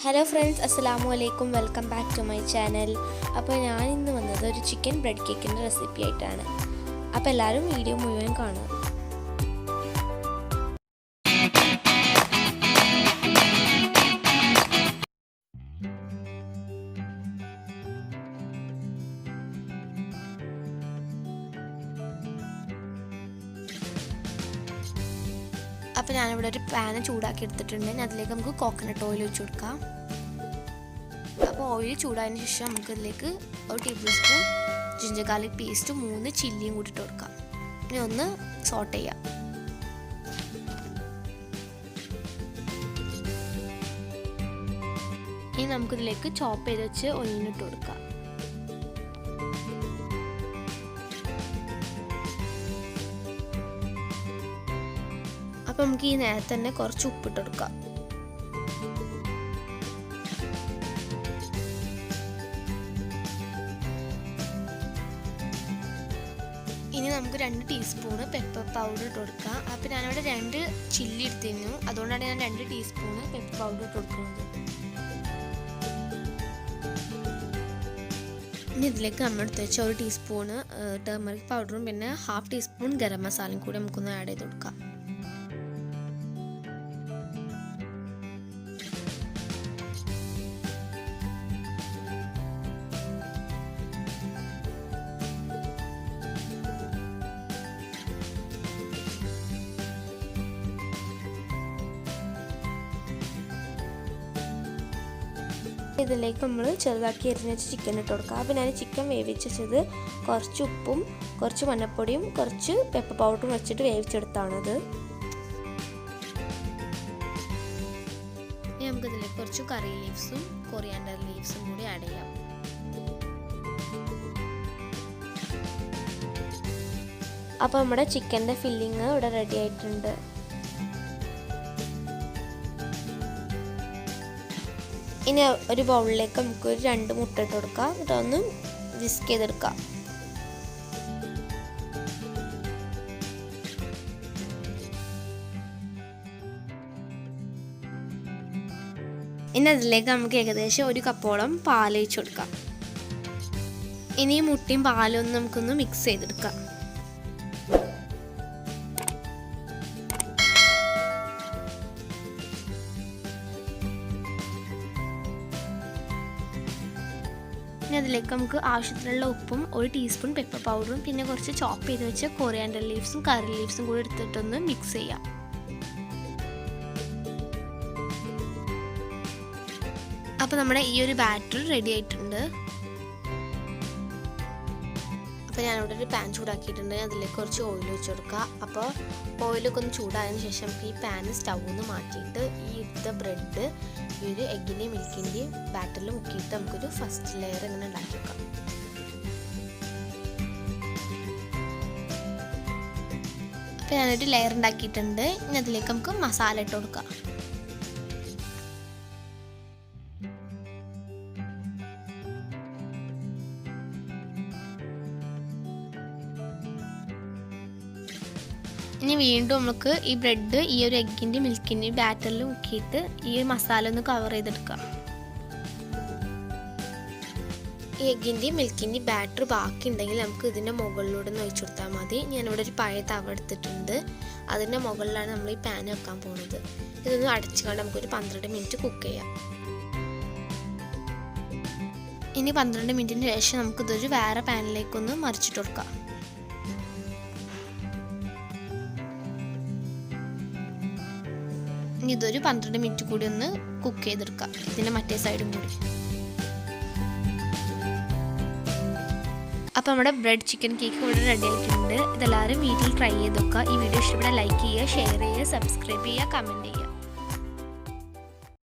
Hello friends, അസ്സലാമു അലൈക്കും. Welcome back to my channel. അപ്പോൾ ഞാൻ ഇന്ന് വന്നത് ഒരു ചിക്കൻ ബ്രെഡ് കേക്കിൻ്റെ റെസിപ്പി ആയിട്ടാണ്. അപ്പോൾ എല്ലാവരും വീഡിയോ മുഴുവൻ കാണുക. അപ്പോൾ ഞാനിവിടെ ഒരു പാന് ചൂടാക്കി എടുത്തിട്ടുണ്ട്. അതിലേക്ക് നമുക്ക് കോക്കനട്ട് ഓയിൽ ഒഴിച്ച് കൊടുക്കാം. അപ്പോൾ ഓയിൽ ചൂടായതിന് ശേഷം നമുക്ക് ഇതിലേക്ക് 1 table spoon ginger garlic paste 3 ചില്ലിയും കൂട്ടിയിട്ട് കൊടുക്കാം. ഇനി ഒന്ന് സോട്ട് ചെയ്യാം. ഇനി നമുക്കിതിലേക്ക് ചോപ്പ് ചെയ്ത് വെച്ച് ഒനിയനിട്ട് കൊടുക്കാം. അപ്പോൾ നമുക്ക് ഈ നേരത്തെ തന്നെ കുറച്ച് ഉപ്പിട്ട് കൊടുക്കാം. ഇനി നമുക്ക് 2 ടീസ്പൂണ് പെപ്പർ പൗഡർ ഇട്ട് കൊടുക്കാം. അപ്പോൾ ഞാനിവിടെ 2 ചില്ലി എടുത്തിരുന്നു, അതുകൊണ്ടാണ് ഞാൻ 2 ടീസ്പൂണ് പെപ്പർ പൗഡർ ഇട്ട് കൊടുക്കുന്നത്. ഇനി ഇതിലേക്ക് നമ്മൾ എടുത്ത് വെച്ച 1 ടീസ്പൂണ് ടർമറിക് പൗഡറും പിന്നെ 1/2 ടീസ്പൂൺ ഗരം മസാലയും കൂടി നമുക്കൊന്ന് ആഡ് ചെയ്ത് കൊടുക്കാം. ഇതിലേക്ക് നമ്മൾ ചെറുതാക്കി എരിഞ്ഞ് വെച്ച് ചിക്കൻ ഇട്ട് കൊടുക്കുക. അപ്പോൾ ഞാൻ ചിക്കൻ വേവിച്ചത് കുറച്ച് ഉപ്പും കുറച്ച് മഞ്ഞപ്പൊടിയും കുറച്ച് പെപ്പർ പൗഡറും വെച്ചിട്ട് വേവിച്ചെടുത്താണത്. ഇനി നമുക്കിതിലേക്ക് കുറച്ച് കറി ലീവ്സും കൊറിയാൻഡർ ലീവ്സും കൂടി ആഡ് ചെയ്യാം. അപ്പോൾ നമ്മുടെ ചിക്കൻ്റെ ഫില്ലിങ് ഇവിടെ റെഡി ആയിട്ടുണ്ട്. ഇനി ഒരു ബൗളിലേക്ക് നമുക്ക് 2 മുട്ട ഇട്ട് കൊടുക്കാം. എന്നിട്ട് ഒന്ന് വിസ്ക് ചെയ്തെടുക്കാം. ഇനി അതിലേക്ക് നമുക്ക് ഏകദേശം 1 കപ്പോളം പാൽ ഒഴിച്ച് കൊടുക്കാം. ഇനി മുട്ടയും പാലും ഒന്ന് നമുക്കൊന്ന് മിക്സ് ചെയ്തെടുക്കാം. ഇനി അതിലേക്ക് നമുക്ക് ആവശ്യത്തിനുള്ള ഉപ്പും 1 ടീസ്പൂൺ പെപ്പർ പൗഡറും പിന്നെ കുറച്ച് ചോപ്പ് ചെയ്ത് വെച്ച കൊറിയാൻഡർ ലീവ്സും കറി ലീവ്സും കൂടി എടുത്തിട്ടൊന്ന് മിക്സ് ചെയ്യാം. അപ്പോൾ നമ്മുടെ ഈ ഒരു ബാറ്റർ റെഡി ആയിട്ടുണ്ട്. അപ്പോൾ ഞാനിവിടെ ഒരു പാൻ ചൂടാക്കിയിട്ടുണ്ട്. അതിലേക്ക് കുറച്ച് ഓയിൽ ഒഴിച്ച് കൊടുക്കുക. അപ്പോൾ ഓയിലൊക്കെ ഒന്ന് ചൂടായതിനു ശേഷം നമുക്ക് ഈ പാൻ സ്റ്റൗവിൽ നിന്ന് മാറ്റിയിട്ട് ഈ ഇട്ട ബ്രെഡ് ഈ ഒരു എഗ്ഗിൻ്റെയും മിൽക്കിൻ്റെയും ബാറ്ററിൽ മുക്കിയിട്ട് നമുക്കൊരു ഫസ്റ്റ് ലെയർ ഇങ്ങനെ ഉണ്ടാക്കി വെക്കാം. അപ്പോൾ ഞാനൊരു ലെയർ ഉണ്ടാക്കിയിട്ടുണ്ട്. ഇനി അതിലേക്ക് നമുക്ക് മസാല ഇട്ട് കൊടുക്കാം. ഇനി വീണ്ടും നമുക്ക് ഈ ബ്രെഡ് ഈ ഒരു എഗ്ഗിൻ്റെ മിൽക്കിൻ്റെ ബാറ്ററിൽ മുക്കിയിട്ട് ഈ മസാല ഒന്ന് കവർ ചെയ്തെടുക്കാം. ഈ എഗ്ഗിൻ്റെയും മിൽക്കിൻ്റെയും ബാറ്റർ ബാക്കി ഉണ്ടെങ്കിൽ നമുക്ക് ഇതിൻ്റെ മുകളിലൂടെ ഒന്ന് ഒഴിച്ചു കൊടുത്താൽ മതി. ഞാനിവിടെ ഒരു പഴയ തവ എടുത്തിട്ടുണ്ട്. അതിൻ്റെ മുകളിലാണ് നമ്മൾ ഈ പാൻ വെക്കാൻ പോകുന്നത്. ഇതൊന്ന് അടച്ചുകൊണ്ട് നമുക്കൊരു 12 മിനിറ്റ് കുക്ക് ചെയ്യാം. ഇനി 12 മിനിറ്റിന് ശേഷം നമുക്കിതൊരു വേറെ പാനിലേക്കൊന്ന് മറിച്ചിട്ട് കൊടുക്കാം. ഇനി ഇതൊരു 12 മിനിറ്റ് കൂടി ഒന്ന് കുക്ക് ചെയ്തെടുക്കാം, ഇതിൻ്റെ മറ്റേ സൈഡും കൂടി. അപ്പോൾ നമ്മുടെ ബ്രെഡ് ചിക്കൻ കേക്ക് ഇവിടെ റെഡി ആയിട്ടുണ്ട്. ഇതെല്ലാവരും വീട്ടിൽ ട്രൈ ചെയ്ത് നോക്കുക. ഈ വീഡിയോ ഇഷ്ടപ്പെട്ടാൽ ലൈക്ക് ചെയ്യുക, ഷെയർ ചെയ്യുക, സബ്സ്ക്രൈബ് ചെയ്യുക, കമൻറ്റ് ചെയ്യുക.